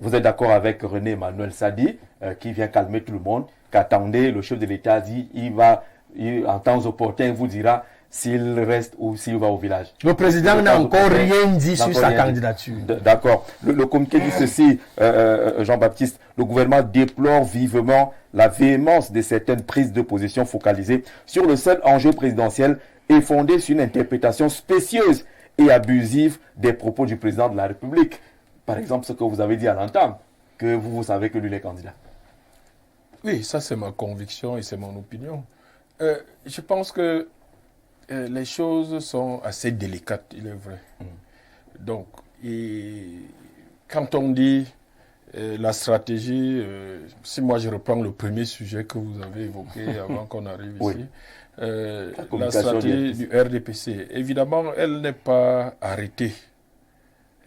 Vous êtes d'accord avec René Emmanuel Sadi, qui vient calmer tout le monde, qu'attendez, le chef de l'État dit, en temps opportun, il vous dira s'il reste ou s'il va au village. Le président n'a encore rien dit sur sa candidature. D'accord. Le comité dit ceci, Jean-Baptiste, le gouvernement déplore vivement la véhémence de certaines prises de position focalisées sur le seul enjeu présidentiel et fondées sur une interprétation spécieuse et abusive des propos du président de la République. Par exemple, ce que vous avez dit à l'entame, que vous savez que lui est candidat. Oui, ça c'est ma conviction et c'est mon opinion. Je pense que les choses sont assez délicates, il est vrai. Donc, quand on dit la stratégie, si moi je reprends le premier sujet que vous avez évoqué avant qu'on arrive ici, la stratégie du RDPC, évidemment, elle n'est pas arrêtée.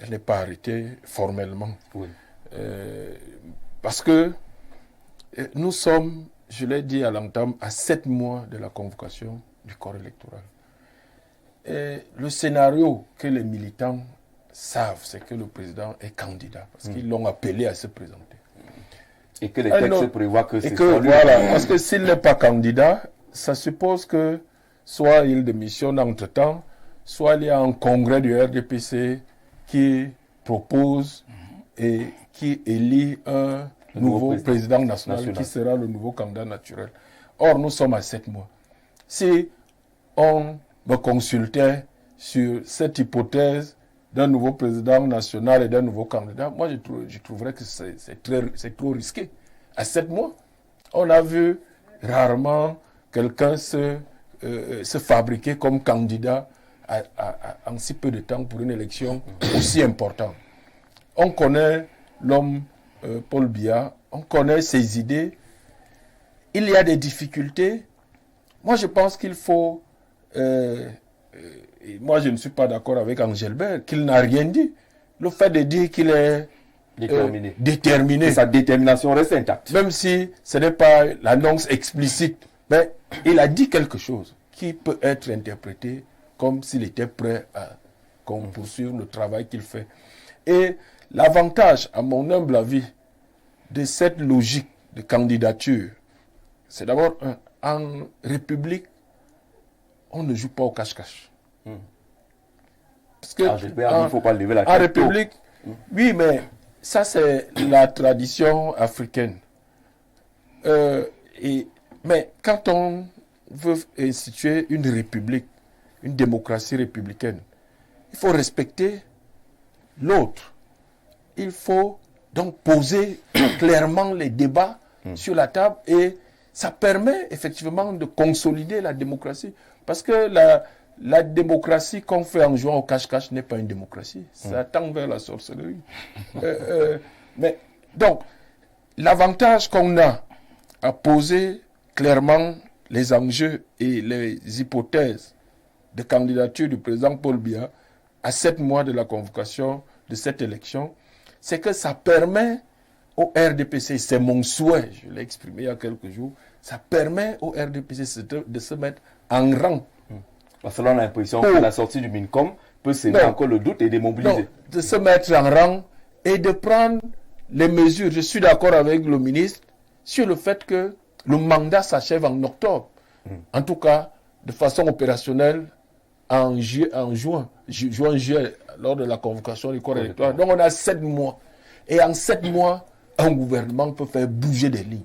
Elle n'est pas arrêtée formellement. Oui. Parce que nous sommes, je l'ai dit à l'entame, à 7 mois de la convocation du corps électoral. Et le scénario que les militants savent, c'est que le président est candidat, parce qu'ils l'ont appelé à se présenter. Et que les textes prévoient que c'est ça. Voilà, parce que s'il n'est pas candidat, ça suppose que soit il démissionne entre-temps, soit il y a un congrès du RDPC qui propose et qui élit un nouveau président national qui sera le nouveau candidat naturel. Or, nous sommes à 7 mois. Si on me consultait sur cette hypothèse d'un nouveau président national et d'un nouveau candidat, moi je trouverais que c'est trop risqué. À 7 mois, on a vu rarement quelqu'un se fabriquer comme candidat en si peu de temps pour une élection aussi importante. On connaît l'homme Paul Biya, on connaît ses idées. Il y a des difficultés. Moi, je pense qu'il faut... moi, je ne suis pas d'accord avec Engelbert, qu'il n'a rien dit. Le fait de dire qu'il est déterminé. Et sa détermination reste intacte. Même si ce n'est pas l'annonce explicite, mais il a dit quelque chose qui peut être interprété comme s'il était prêt à poursuivre le travail qu'il fait. Et l'avantage, à mon humble avis, de cette logique de candidature, c'est d'abord, en République, on ne joue pas au cache-cache. Parce que il ne faut pas lever la tête. En République, oui, mais ça c'est la tradition africaine. Mais quand on veut instituer une république, une démocratie républicaine, il faut respecter l'autre. Il faut donc poser clairement les débats sur la table et ça permet effectivement de consolider la démocratie. Parce que la démocratie qu'on fait en jouant au cache-cache n'est pas une démocratie. Ça tend vers la sorcellerie. Mais donc, l'avantage qu'on a à poser clairement les enjeux et les hypothèses de candidature du président Paul Biya à 7 mois de la convocation de cette élection, c'est que ça permet au RDPC, c'est mon souhait, je l'ai exprimé il y a quelques jours, ça permet au RDPC de se mettre en rang. Parce que là, on a l'impression que la sortie du MINCOM peut semer encore le doute et démobiliser. Non, de se mettre en rang et de prendre les mesures. Je suis d'accord avec le ministre sur le fait que le mandat s'achève en octobre. En tout cas, de façon opérationnelle, en juin, lors de la convocation du corps électoral. Donc on a 7 mois. Et en 7 mois, un gouvernement peut faire bouger des lignes.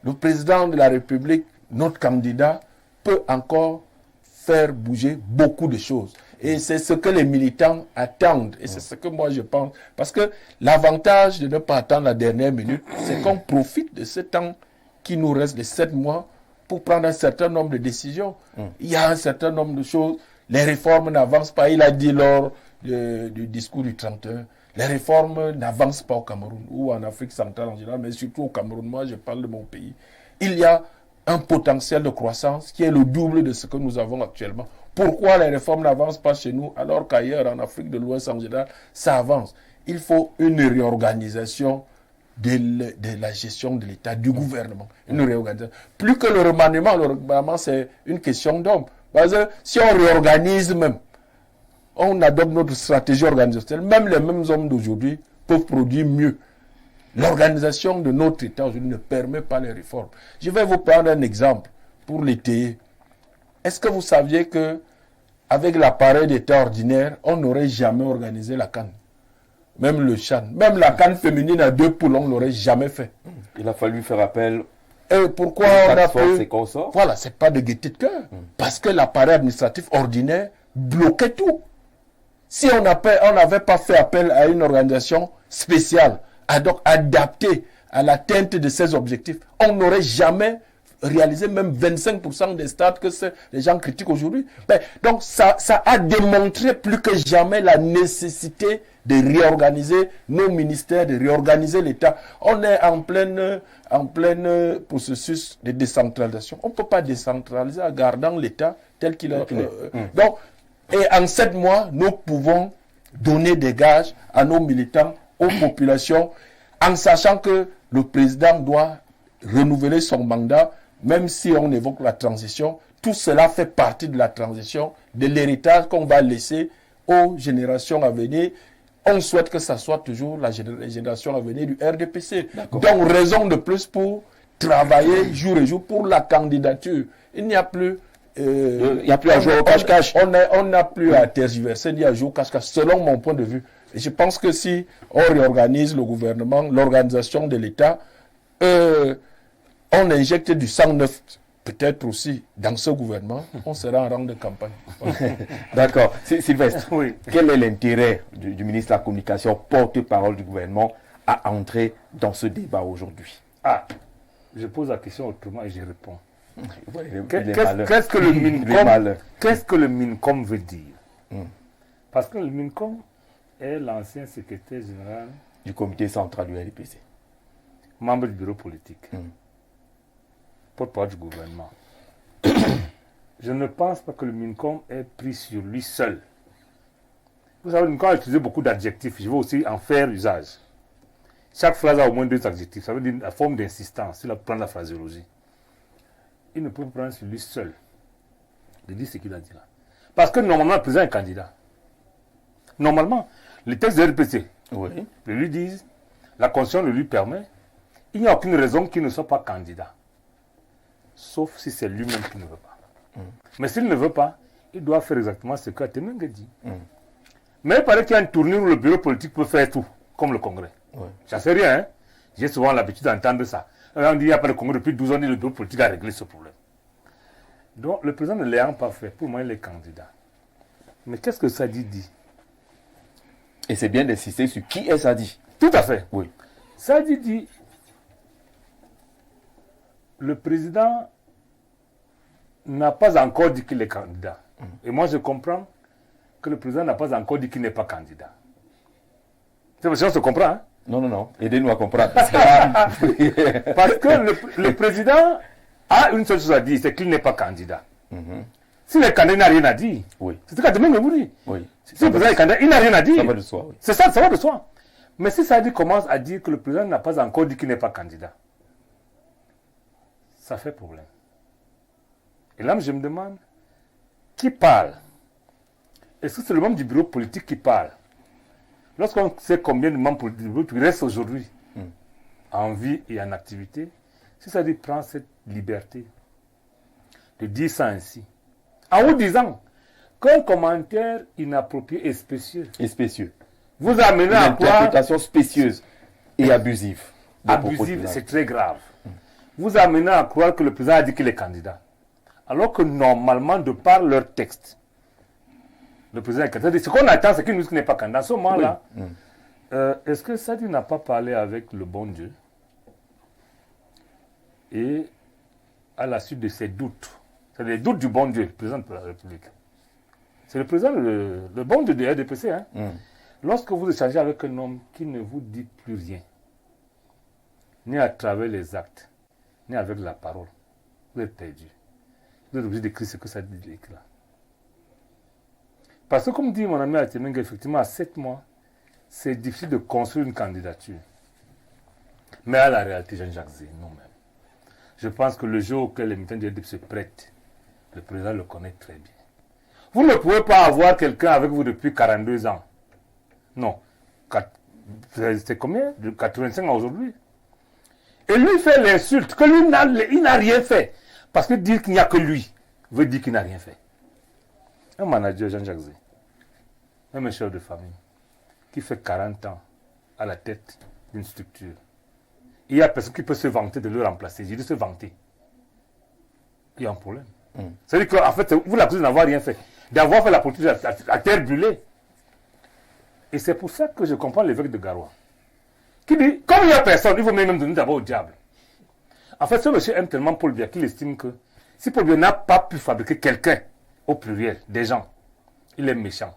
Le président de la République, notre candidat, peut encore faire bouger beaucoup de choses. Et c'est ce que les militants attendent. Et c'est ce que moi je pense. Parce que l'avantage de ne pas attendre la dernière minute, c'est qu'on profite de ce temps qui nous reste de 7 mois pour prendre un certain nombre de décisions. Il y a un certain nombre de choses. Les réformes n'avancent pas. Il a dit lors du discours du 31, les réformes n'avancent pas au Cameroun ou en Afrique centrale en général, mais surtout au Cameroun. Moi, je parle de mon pays. Il y a un potentiel de croissance qui est le double de ce que nous avons actuellement. Pourquoi les réformes n'avancent pas chez nous alors qu'ailleurs, en Afrique de l'Ouest en général, ça avance? Il faut une réorganisation de la gestion de l'État, du gouvernement. Une réorganisation. Plus que le remaniement, c'est une question d'homme. Parce que si on réorganise même, on adopte notre stratégie organisationnelle, même les mêmes hommes d'aujourd'hui peuvent produire mieux. L'organisation de notre État aujourd'hui ne permet pas les réformes. Je vais vous prendre un exemple pour l'étayer. Est-ce que vous saviez que avec l'appareil d'État ordinaire, on n'aurait jamais organisé la CAN? Même le CHAN, même la CAN féminine à 2 poules, on ne l'aurait jamais fait. Il a fallu faire appel. Et pourquoi on a fait... Voilà, c'est pas de gaieté de cœur. Parce que l'appareil administratif ordinaire bloquait tout. Si on n'avait pas fait appel à une organisation spéciale, donc adaptée à l'atteinte de ces objectifs, on n'aurait jamais réalisé même 25% des stades que les gens critiquent aujourd'hui. Donc ça a démontré plus que jamais la nécessité de réorganiser nos ministères, de réorganiser l'État. On est en plein processus de décentralisation. On ne peut pas décentraliser en gardant l'État tel qu'il est. Donc, et en 7 mois, nous pouvons donner des gages à nos militants, aux populations, en sachant que le président doit renouveler son mandat, même si on évoque la transition. Tout cela fait partie de la transition, de l'héritage qu'on va laisser aux générations à venir. On souhaite que ça soit toujours la génération à venir du RDPC. Donc, raison de plus pour travailler jour et jour pour la candidature. Il n'y a plus... il n'y a plus à jouer au cache-cache. On n'a plus à tergiverser ni à jouer au cache-cache, selon mon point de vue. Et je pense que si on réorganise le gouvernement, l'organisation de l'État, on injecte du sang neuf, peut-être aussi dans ce gouvernement, on sera en rang de campagne. D'accord. Sylvestre, oui. Quel est l'intérêt du ministre de la Communication, porte-parole du gouvernement, à entrer dans ce débat aujourd'hui? Je pose la question autrement et je réponds. Qu'est-ce que le MINCOM veut dire? Parce que le MINCOM est l'ancien secrétaire général du comité central du RDPC, membre du bureau politique, porte-parole du gouvernement. Je ne pense pas que le MINCOM ait pris sur lui seul. Vous savez, le MINCOM a utilisé beaucoup d'adjectifs. Je vais aussi en faire usage. Chaque phrase a au moins 2 adjectifs. Ça veut dire la forme d'insistance, si on prend la phraséologie. Il ne peut pas prendre sur lui seul de dire ce qu'il a dit là. Parce que normalement, le président est candidat. Normalement, les textes de RPC le lui disent, la Constitution le lui permet, il n'y a aucune raison qu'il ne soit pas candidat. Sauf si c'est lui-même qui ne veut pas. Mais s'il ne veut pas, il doit faire exactement ce que Atemengue dit. Mais il paraît qu'il y a une tournure où le bureau politique peut faire tout, comme le Congrès. J'en sais rien, hein? J'ai souvent l'habitude d'entendre ça. On dit qu'il n'y a pas de Congrès depuis 12 ans et le bureau politique a réglé ce problème. Donc le président ne l'ayant pas fait, pour moi il est candidat. Mais qu'est-ce que Sadi dit? Et c'est bien d'insister sur qui est Sadi. Tout à fait. Oui. Sadi dit, le président n'a pas encore dit qu'il est candidat. Et moi je comprends que le président n'a pas encore dit qu'il n'est pas candidat. C'est parce qu'on se comprend, hein? Non. Aidez-nous à comprendre. Parce que le président a une seule chose à dire, c'est qu'il n'est pas candidat. Si le candidat n'a rien à dire, c'est ce que vous dit. Si le président est candidat, il n'a rien à dire. Ça va de soi. C'est ça, ça va de soi. Mais si Sadi commence à dire que le président n'a pas encore dit qu'il n'est pas candidat, ça fait problème. Et là, je me demande, qui parle? Est-ce que c'est le membre du bureau politique qui parle? Lorsqu'on sait combien de membres du bureau politique restent aujourd'hui en vie et en activité, si ça dit prend cette liberté de dire ça ainsi, en vous disant qu'un commentaire inapproprié et spécieux, vous amenez à une interprétation spécieuse et abusive. Abusive, c'est très grave. Vous amenez à croire que le président a dit qu'il est candidat. Alors que normalement, de par leur texte, le président est candidat. Ce qu'on attend, c'est qu'il nous n'est pas candidat. À ce moment-là, est-ce que Sadi n'a pas parlé avec le bon Dieu? Et à la suite de ses doutes, c'est les doutes du bon Dieu, le président de la République. C'est le président, le bon Dieu de RDPC. Hein? Lorsque vous échangez avec un homme qui ne vous dit plus rien, ni à travers les actes, ni avec la parole, vous êtes perdu. Vous êtes obligé d'écrire ce que ça dit là. Parce que comme dit mon ami Atemengue, effectivement, à 7 mois, c'est difficile de construire une candidature. Mais à la réalité, Jean-Jacques Zé, non même. Je pense que le jour auquel les militants du RDP se prêtent, le président le connaît très bien. Vous ne pouvez pas avoir quelqu'un avec vous depuis 42 ans. Non, C'était combien? De 85 à aujourd'hui. Et lui fait l'insulte, que lui, il n'a rien fait. Parce que dire qu'il n'y a que lui, veut dire qu'il n'a rien fait. Un manager, Jean-Jacques Zé, un chef de famille, qui fait 40 ans à la tête d'une structure. Il y a personne qui peut se vanter de le remplacer. J'ai dit se vanter. Il y a un problème. C'est-à-dire qu'en fait, vous l'accusez de n'avoir rien fait. D'avoir fait la politique à terre brûlée. Et c'est pour ça que je comprends l'évêque de Garoua. Qui dit, comme il n'y a personne, il faut même donner d'abord au diable. En fait, ce monsieur aime tellement Paul Biya qu'il estime que si Paul Biya n'a pas pu fabriquer quelqu'un, au pluriel, des gens, il est méchant.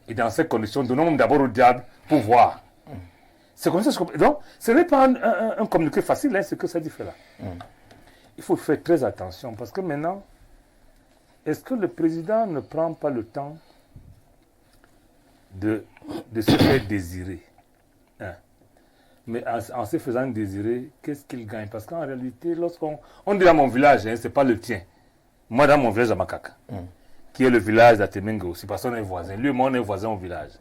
Et dans ces conditions, donnons d'abord au diable pour voir. C'est comme ça que je comprends. Donc, ce n'est pas un communiqué facile, hein, ce que ça dit fait là. Il faut faire très attention parce que maintenant, est-ce que le président ne prend pas le temps de se faire désirer, hein? Mais en se faisant désirer, qu'est-ce qu'il gagne? Parce qu'en réalité, lorsqu'on dit dans mon village, hein, ce n'est pas le tien. Moi, dans mon village à Makaka, qui est le village d'Atemengue aussi, parce qu'on est voisins. Lui et moi, on est voisins au village.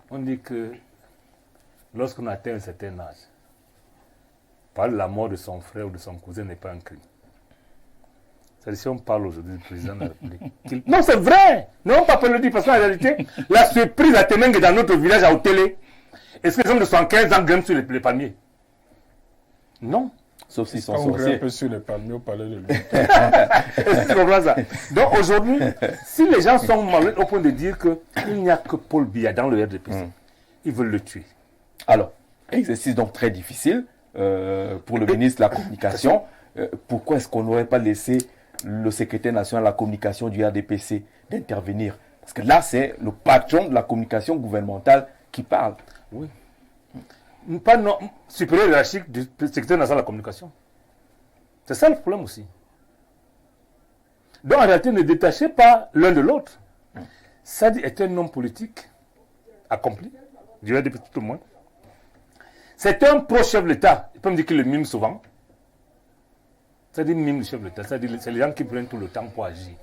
On dit que lorsqu'on atteint un certain âge, par la mort de son frère ou de son cousin n'est pas un crime. C'est-à-dire, si on parle aujourd'hui du président de la République. Non, c'est vrai! Non, on ne peut pas le dire, parce qu'en réalité, la surprise à Temengue dans notre village à Otélé, est-ce que les hommes de 75 ans grimpent sur les palmiers? Non. Sauf s'ils sont Quand on grimpe un sorciers. peu sur les palmiers, on parlait de lui. Est-ce que tu comprends ça? Donc aujourd'hui, si les gens sont malhonnêtes au point de dire qu'il n'y a que Paul Biya dans le RDPC, ils veulent le tuer. Alors, exercice donc très difficile pour le ministre de la Communication. Pourquoi est-ce qu'on n'aurait pas laissé le secrétaire national de la communication du RDPC d'intervenir? Parce que là, c'est le patron de la communication gouvernementale qui parle. Oui. Pas non, supérieur hiérarchique du secrétaire national de la communication. C'est ça le problème aussi. Donc en réalité, ne détachez pas l'un de l'autre. Sadi est un homme politique accompli, je dirais depuis tout le monde. C'est un pro-chef de l'État. Il peut me dire qu'il le mime souvent. Sadi mime le chef de l'État. C'est les gens qui prennent tout le temps pour agir.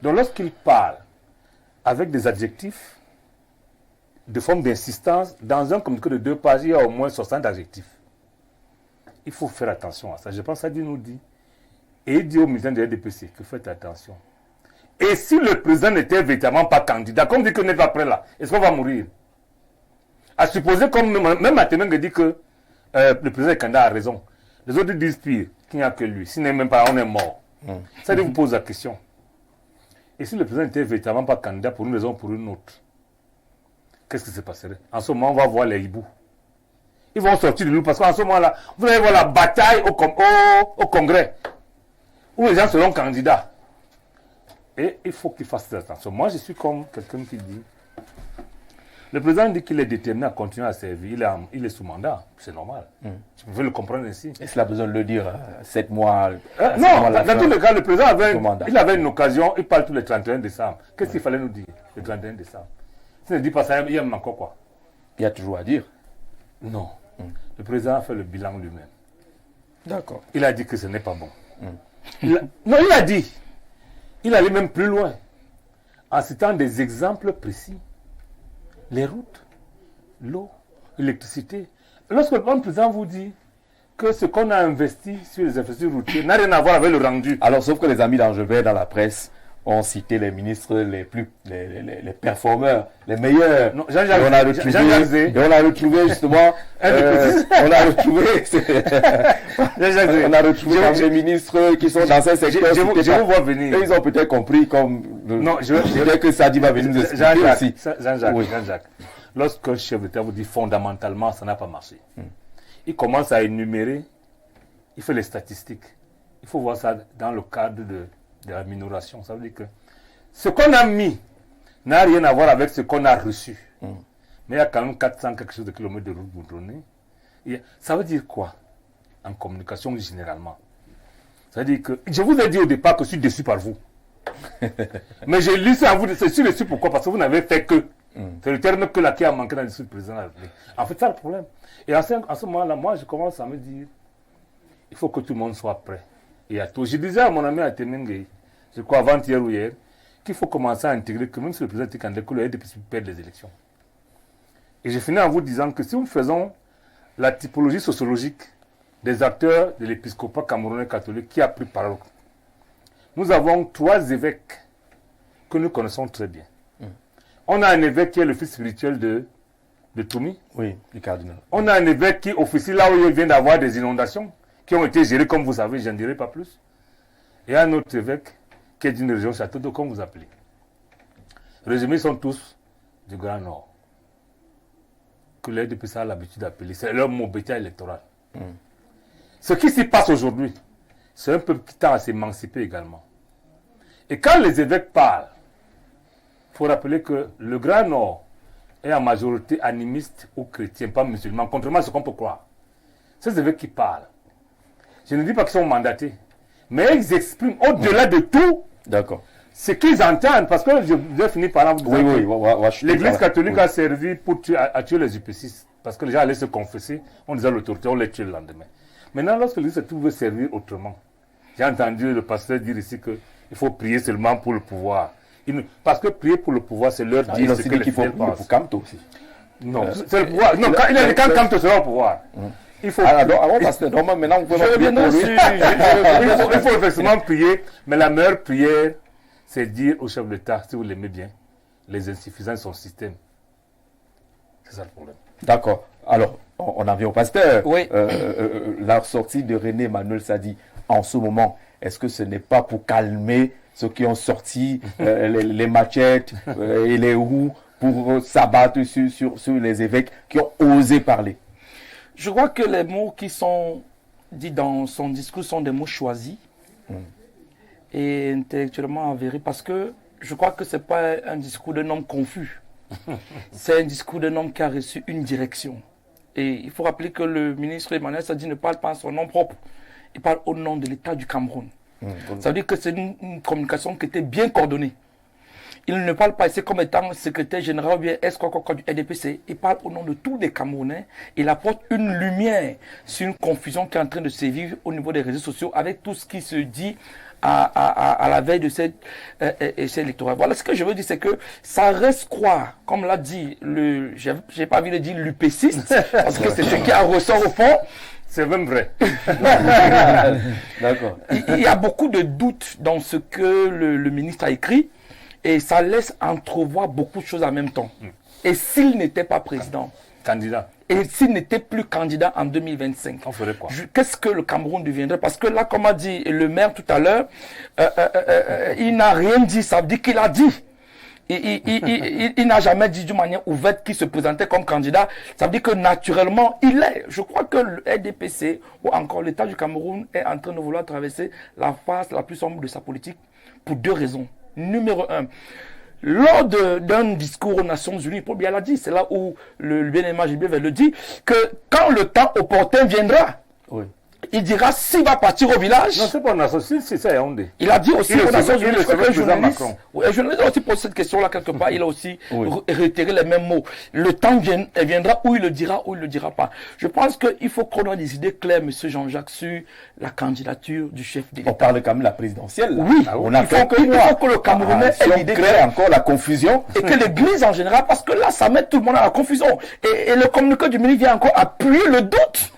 Donc lorsqu'il parle avec des adjectifs, de forme d'insistance, dans un communiqué de 2 pages, il y a au moins 60 adjectifs. Il faut faire attention à ça. Je pense que Sadi nous dit, et il dit aux militants de RDPC que faites attention. Et si le président n'était véritablement pas candidat, comme dit qu'il n'est pas prêt là, est-ce qu'on va mourir? À supposer, comme même Atemengue dit que le président est candidat a raison. Les autres disent pire, qu'il n'y a que lui. S'il n'est même pas là, on est mort. Ça vous pose la question. Et si le président n'était véritablement pas candidat pour une raison ou pour une autre, qu'est-ce qui se passerait? En ce moment, on va voir les hiboux. Ils vont sortir de nous parce qu'en ce moment-là, vous allez voir la bataille au Congrès, où les gens seront candidats. Et il faut qu'ils fassent attention. Moi, je suis comme quelqu'un qui dit, le président dit qu'il est déterminé à continuer à servir. Il est sous mandat. C'est normal. Tu pouvais le comprendre ainsi. Est-ce qu'il a besoin de le dire 7 mois non, dans tous les cas, le président avait une occasion. Il parle tous les 31 décembre. Qu'est-ce qu'il fallait nous dire le 31 décembre? S'il ne dit pas ça, il y a encore quoi? Il y a toujours à dire. Non. Le président a fait le bilan lui-même. D'accord. Il a dit que ce n'est pas bon. Non, il a dit. Il allait même plus loin. En citant des exemples précis. Les routes, l'eau, l'électricité. Lorsque le président vous dit que ce qu'on a investi sur les infrastructures routières n'a rien à voir avec le rendu. Alors, sauf que les amis d'Angevert dans la presse ont cité les ministres les performeurs, les meilleurs. Non, et on a retrouvé justement, on a retrouvé les ministres qui sont dans ces secteurs. Je vous vois venir. Et ils ont peut-être compris comme peut-être que Sadi va venir nous expliquer aussi. Jean-Jacques, lorsqu'un chef d'État vous dit fondamentalement ça n'a pas marché, il commence à énumérer, il fait les statistiques. Il faut voir ça dans le cadre de la minoration. Ça veut dire que ce qu'on a mis n'a rien à voir avec ce qu'on a reçu. Mais il y a quand même 400 quelque chose de kilomètres de route goudronnée. Ça veut dire quoi en communication généralement? Ça veut dire que je vous ai dit au départ que je suis déçu par vous. Mais j'ai lu ça à vous, je suis déçu pourquoi? Parce que vous n'avez fait que. C'est le terme que là qui a manqué dans le discours du président de la République. En fait, c'est le problème. Et en ce moment-là, moi, je commence à me dire il faut que tout le monde soit prêt. Et à tout. Je disais à mon ami Atemengue, je crois avant-hier ou hier, qu'il faut commencer à intégrer que même si le président est candidat, que le RDPC perd les élections. Et je finis en vous disant que si nous faisons la typologie sociologique des acteurs de l'épiscopat camerounais catholique qui a pris parole, nous avons 3 évêques que nous connaissons très bien. On a un évêque qui est le fils spirituel de Toumi. Oui, le cardinal. On a un évêque qui officie là où il vient d'avoir des inondations qui ont été gérées, comme vous savez, je n'en dirai pas plus. Et un autre évêque qui est d'une région château d'eau, comme vous appelez. Résumés, ils sont tous du Grand Nord. Que les DPC a l'habitude d'appeler. C'est leur mot bétail électoral. Ce qui s'y passe aujourd'hui, c'est un peuple qui tend à s'émanciper également. Et quand les évêques parlent, il faut rappeler que le Grand Nord est en majorité animiste ou chrétien, pas musulman, contrairement à ce qu'on peut croire. Ces évêques qui parlent, je ne dis pas qu'ils sont mandatés, mais ils expriment au-delà de tout ce qu'ils entendent, parce que je vais finir par là. L'Église catholique a servi pour tuer les UP6, parce que les gens allaient se confesser, on disait à l'autorité, on les tue le lendemain. Maintenant, lorsque l'Église catholique veut servir autrement, j'ai entendu le pasteur dire ici qu'il faut prier seulement pour le pouvoir. Parce que prier pour le pouvoir, c'est leur dire ce que les fidèles pensent. Pour Kamto aussi. Non, c'est le pouvoir. Non, quand Kamto sera au pouvoir, il faut. Maintenant, vous pouvez il faut effectivement prier, mais la meilleure prière, c'est dire au chef d'État, si vous l'aimez bien, les insuffisances de son système. C'est ça le problème. D'accord. Alors, on en vient au pasteur. Oui. La sortie de René Emmanuel Sadi en ce moment, est-ce que ce n'est pas pour calmer ceux qui ont sorti les machettes et les roues pour s'abattre sur les évêques qui ont osé parler? Je crois que les mots qui sont dits dans son discours sont des mots choisis et intellectuellement avérés, parce que je crois que ce n'est pas un discours d'un homme confus. C'est un discours d'un homme qui a reçu une direction. Et il faut rappeler que le ministre Emmanuel Sadi ne parle pas en son nom propre. Il parle au nom de l'État du Cameroun. Ça veut dire que c'est une communication qui était bien coordonnée. Il ne parle pas ici comme étant secrétaire général ou bien ex-quoi du RDPC. Il parle au nom de tous les Camerounais. Il apporte une lumière sur une confusion qui est en train de se vivre au niveau des réseaux sociaux avec tout ce qui se dit à la veille de cette essai électoral. Voilà, ce que je veux dire, c'est que ça reste croire, comme l'a dit, j'ai pas envie de dire l'UPCiste, parce que c'est ce qui a ressort au fond. C'est même vrai. D'accord. Il y a beaucoup de doutes dans ce que le ministre a écrit, et ça laisse entrevoir beaucoup de choses en même temps. Et s'il n'était pas président, candidat, et s'il n'était plus candidat en 2025, on ferait quoi? Qu'est-ce que le Cameroun deviendrait? Parce que là, comme a dit le maire tout à l'heure, il n'a rien dit, ça veut dire qu'il a dit. Il n'a jamais dit d'une manière ouverte qu'il se présentait comme candidat. Ça veut dire que naturellement, il est. Je crois que le RDPC ou encore l'État du Cameroun est en train de vouloir traverser la phase la plus sombre de sa politique pour 2 raisons. Numéro 1, lors d'un discours aux Nations Unies, Paul Biya l'a dit, c'est là où le bien-aimé Gilbert le dit, que quand le temps opportun viendra, il dira s'il va partir au village. Non, c'est pas Nations Unies, c'est à Yaoundé. Il a dit aussi aux Nations Unies, je crois que un journaliste a aussi posé cette question-là quelque part, il a aussi réitéré les mêmes mots. Le temps viendra où il le dira, où il ne le dira pas. Je pense qu'il faut qu'on ait des idées claires, M. Jean-Jacques, sur la candidature du chef d'État. On parle quand même de la présidentielle. Là. Oui, on a il faut que le Camerounais ait l'idée claire. Encore la confusion. Et que l'Église en général, parce que là, ça met tout le monde à la confusion. Et le communiqué du ministre vient encore appuyer le doute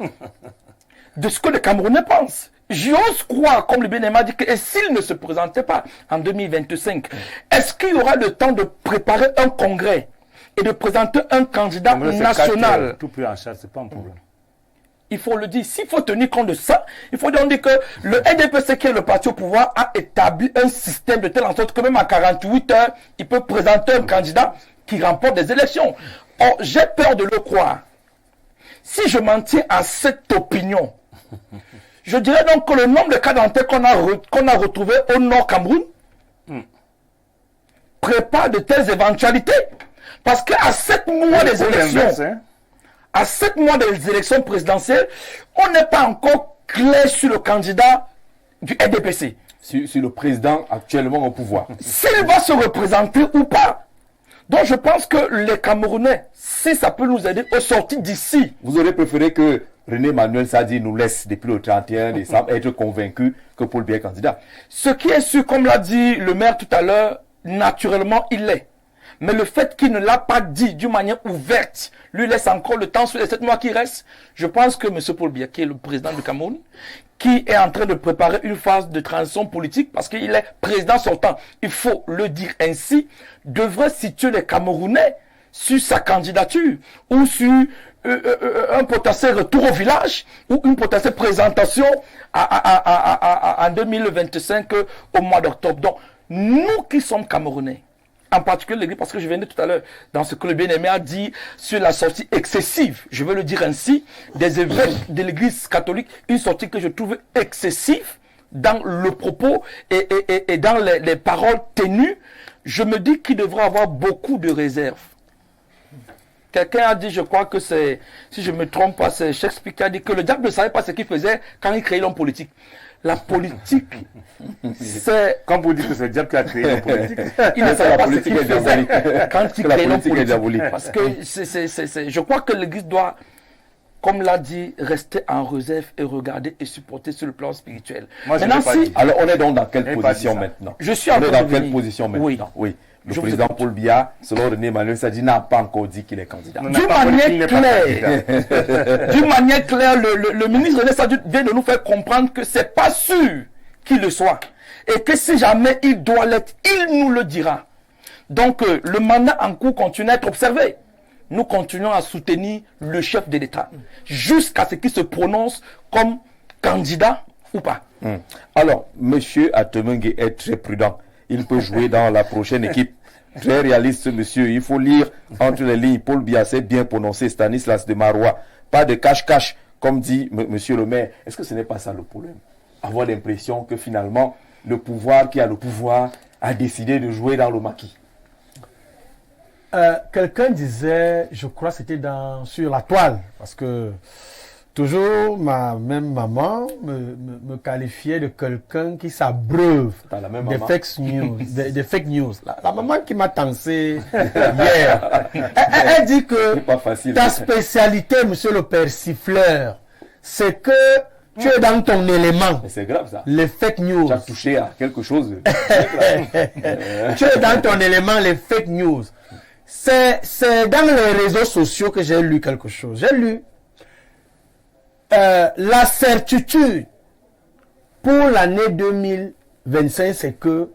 de ce que les Camerounais pensent. J'ose croire, comme le bien-aimé a dit, que s'il ne se présentait pas en 2025, est-ce qu'il y aura le temps de préparer un congrès et de présenter un candidat national? Tout pris en charge, c'est pas un problème. Il faut le dire. S'il faut tenir compte de ça, il faut donc dire que le RDPC, qui est le parti au pouvoir, a établi un système de telle en sorte que même à 48 heures, il peut présenter un candidat qui remporte des élections. Or, j'ai peur de le croire. Si je m'en tiens à cette opinion, je dirais donc que le nombre de cas d'entrée qu'on a retrouvé au Nord Cameroun prépare de telles éventualités. Parce qu'à 7 mois des élections, à 7 mois des élections présidentielles, on n'est pas encore clair sur le candidat du RDPC. Sur le président actuellement au pouvoir. S'il va se représenter ou pas. Donc je pense que les Camerounais, si ça peut nous aider au sortir d'ici. Vous auriez préféré que René Emmanuel Sadi nous laisse depuis le 31 décembre être convaincu que Paul Biya est candidat. Ce qui est sûr, comme l'a dit le maire tout à l'heure, naturellement il l'est. Mais le fait qu'il ne l'a pas dit d'une manière ouverte, lui laisse encore le temps sur les 7 mois qui restent. Je pense que M. Paul Biya, qui est le président du Cameroun, qui est en train de préparer une phase de transition politique, parce qu'il est président sortant, il faut le dire ainsi, devrait situer les Camerounais sur sa candidature ou sur un potentiel retour au village ou une potentielle présentation en 2025 au mois d'octobre. Donc, nous qui sommes Camerounais, en particulier l'Église, parce que je venais tout à l'heure dans ce que le bien-aimé a dit sur la sortie excessive, je veux le dire ainsi, des évêques de l'Église catholique, une sortie que je trouve excessive dans le propos et dans les paroles tenues. Je me dis qu'il devrait avoir beaucoup de réserves. Quelqu'un a dit, je crois que c'est, si je ne me trompe pas, c'est Shakespeare qui a dit que le diable ne savait pas ce qu'il faisait quand il créait l'homme politique. La politique, c'est... Quand vous dites que c'est le diable qui a créé l'homme politique, il ne savait pas ce qu'il faisait quand il créait l'homme politique. Parce que je crois que l'Église doit, comme l'a dit, rester en réserve et regarder et supporter sur le plan spirituel. Moi, maintenant, si... Alors, on est donc dans quelle position maintenant? Je suis on est dans quelle position maintenant? Oui. Le président Paul Biya, selon René Emmanuel Sadi, n'a pas encore dit qu'il est candidat. D'une manière claire, le ministre René Sadi vient de nous faire comprendre que c'est pas sûr qu'il le soit. Et que si jamais il doit l'être, il nous le dira. Donc, le mandat en cours continue à être observé. Nous continuons à soutenir le chef de l'État jusqu'à ce qu'il se prononce comme candidat ou pas. Alors, M. Atemengue est très prudent. Il peut jouer dans la prochaine équipe. Très réaliste, ce monsieur. Il faut lire entre les lignes. Paul Biya s'est bien prononcé. Stanislas de Marois. Pas de cache-cache, comme dit monsieur le maire. Est-ce que ce n'est pas ça le problème? Avoir l'impression que finalement, le pouvoir qui a le pouvoir a décidé de jouer dans le maquis. Quelqu'un disait, je crois que c'était sur la toile, parce que toujours même maman me qualifiait de quelqu'un qui s'abreuve des fake news. Des fake news. La maman qui m'a tensé hier, elle dit que ta spécialité, monsieur le père siffleur, c'est que tu es dans ton élément. Mais c'est grave ça. Les fake news. Tu as touché à quelque chose. Tu es dans ton élément, les fake news. C'est dans les réseaux sociaux que j'ai lu quelque chose. J'ai lu la certitude pour l'année 2025, c'est que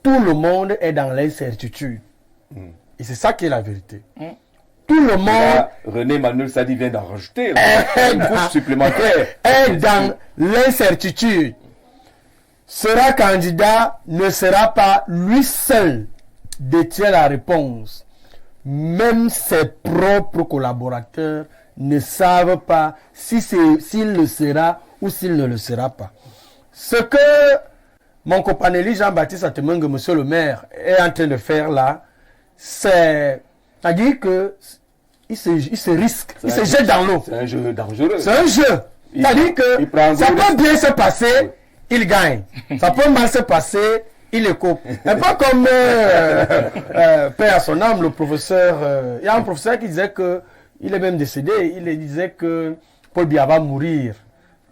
tout le monde est dans l'incertitude. Et c'est ça qui est la vérité. Tout le monde... Là, René Emmanuel Sadi vient d'en rajouter une couche supplémentaire. Est dans l'incertitude. Sera candidat, ne sera pas lui seul détient la réponse. Même ses propres collaborateurs ne savent pas s'il le sera ou s'il ne le sera pas. Ce que mon copanéliste Jean-Baptiste Atemengue, monsieur le maire, est en train de faire là, c'est-à-dire que il se risque, il se jette dans l'eau. C'est un jeu dangereux. C'est un jeu. C'est-à-dire que ça peut bien se passer, il gagne. Ça peut mal se passer, il le coupe. Un peu comme Père à son âme, le professeur. Il y a un professeur qui disait que, il est même décédé, il disait que Paul Biya va mourir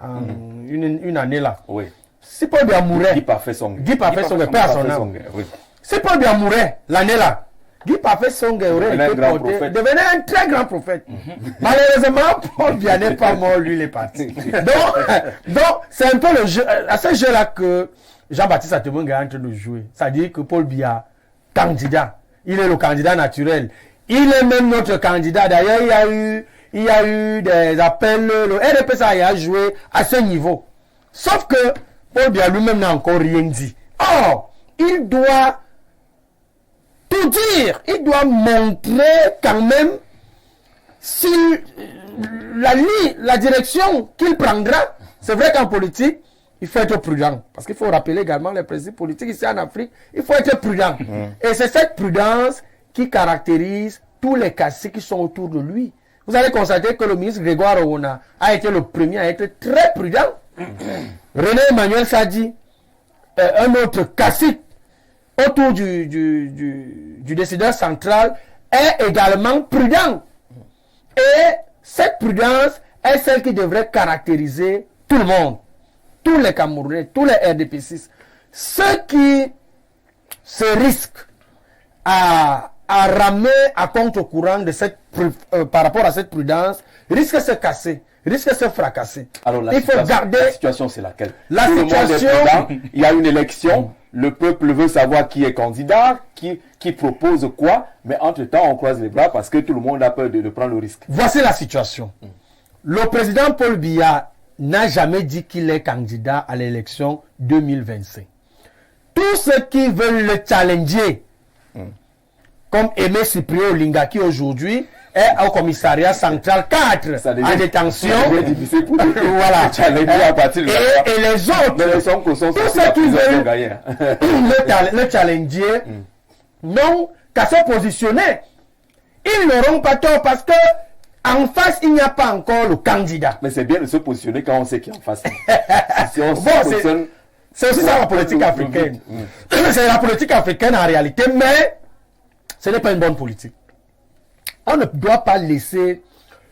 en une année là. Oui. Si Paul Biya mourait, Guy Parfait Songhé, Père à son âme. Oui. Si Paul Biya mourait l'année là, Guy Parfait Songhé aurait été porté, devenait un très grand prophète. Malheureusement, Paul Biya n'est pas mort, lui il est parti. Donc c'est un peu le jeu, à ce jeu là que Jean-Baptiste Atemengue est en train de jouer. C'est-à-dire que Paul Biya, candidat, il est le candidat naturel. Il est même notre candidat. D'ailleurs, il y a eu des appels. Le RDPC a joué à ce niveau. Sauf que Paul Biya lui-même n'a encore rien dit. Or, il doit tout dire. Il doit montrer quand même si la direction qu'il prendra. C'est vrai qu'en politique, il faut être prudent. Parce qu'il faut rappeler également les principes politiques ici en Afrique. Il faut être prudent. Et c'est cette prudence qui caractérise tous les caciques qui sont autour de lui. Vous allez constater que le ministre Grégoire Ouna a été le premier à être très prudent. René Emmanuel Sadi, un autre cacique autour du décideur central, est également prudent. Et cette prudence est celle qui devrait caractériser tout le monde. Tous les Camerounais, tous les RDP6. Ceux qui se risquent à à ramener à compte au courant de par rapport à cette prudence risque de se casser, risque de se fracasser. Alors il faut garder... La situation, c'est laquelle? La Tout situation... le monde est prudent, il y a une élection, le peuple veut savoir qui est candidat, qui propose quoi, mais entre-temps, on croise les bras parce que tout le monde a peur de prendre le risque. Voici la situation. Le président Paul Biya n'a jamais dit qu'il est candidat à l'élection 2025. Tous ceux qui veulent le challenger, comme Aimé Cyprien Olinga qui aujourd'hui est au commissariat central 4 en détention. Voilà. Et les autres, tous ceux qui veulent le challenger, n'ont qu'à se positionner. Ils n'auront pas tort parce que en face, il n'y a pas encore le candidat. Mais c'est bien de se positionner quand on sait qu'il y a en face. Si on c'est aussi ça la politique africaine. C'est la politique africaine en réalité, mais ce n'est pas une bonne politique. On ne doit pas laisser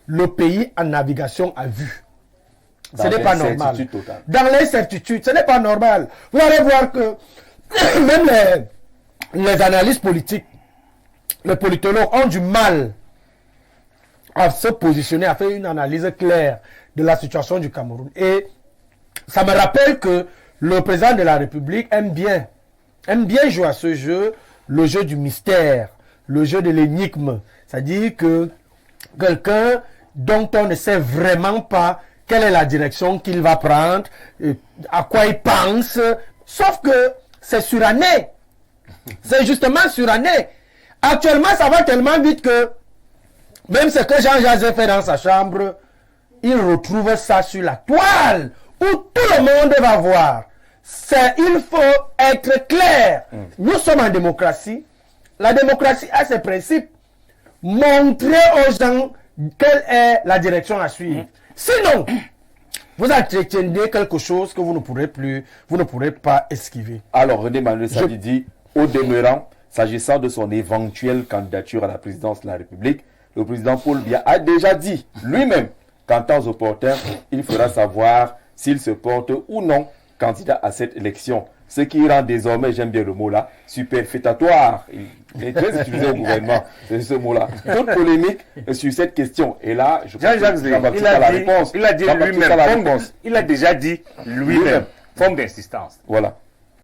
le pays en navigation à vue. Ce n'est pas normal. Dans l'incertitude, ce n'est pas normal. Vous allez voir que même les analystes politiques, les politologues ont du mal à se positionner, à faire une analyse claire de la situation du Cameroun. Et ça me rappelle que le président de la République aime bien jouer à ce jeu, le jeu du mystère, le jeu de l'énigme. C'est-à-dire que quelqu'un dont on ne sait vraiment pas quelle est la direction qu'il va prendre, à quoi il pense, sauf que c'est suranné. C'est justement suranné. Actuellement, ça va tellement vite que même ce que Jean-Jacques fait dans sa chambre, il retrouve ça sur la toile où tout le monde va voir. Il faut être clair. Nous sommes en démocratie. La démocratie a ses principes. Montrer aux gens quelle est la direction à suivre. Sinon, vous entretenez quelque chose que vous ne pourrez pas esquiver. Alors, René Manuel Sadi dit, au demeurant, s'agissant de son éventuelle candidature à la présidence de la République, le président Paul Biya a déjà dit lui-même qu'en temps opportun, il fera savoir s'il se porte ou non candidat à cette élection. Ce qui rend désormais, j'aime bien le mot là, superfétatoire. Il est très utilisé au gouvernement, c'est ce mot-là. Toute polémique sur cette question. Et là, je pense que il a la réponse. Il a dit lui-même. Il a déjà dit lui-même. Forme d'insistance. Voilà.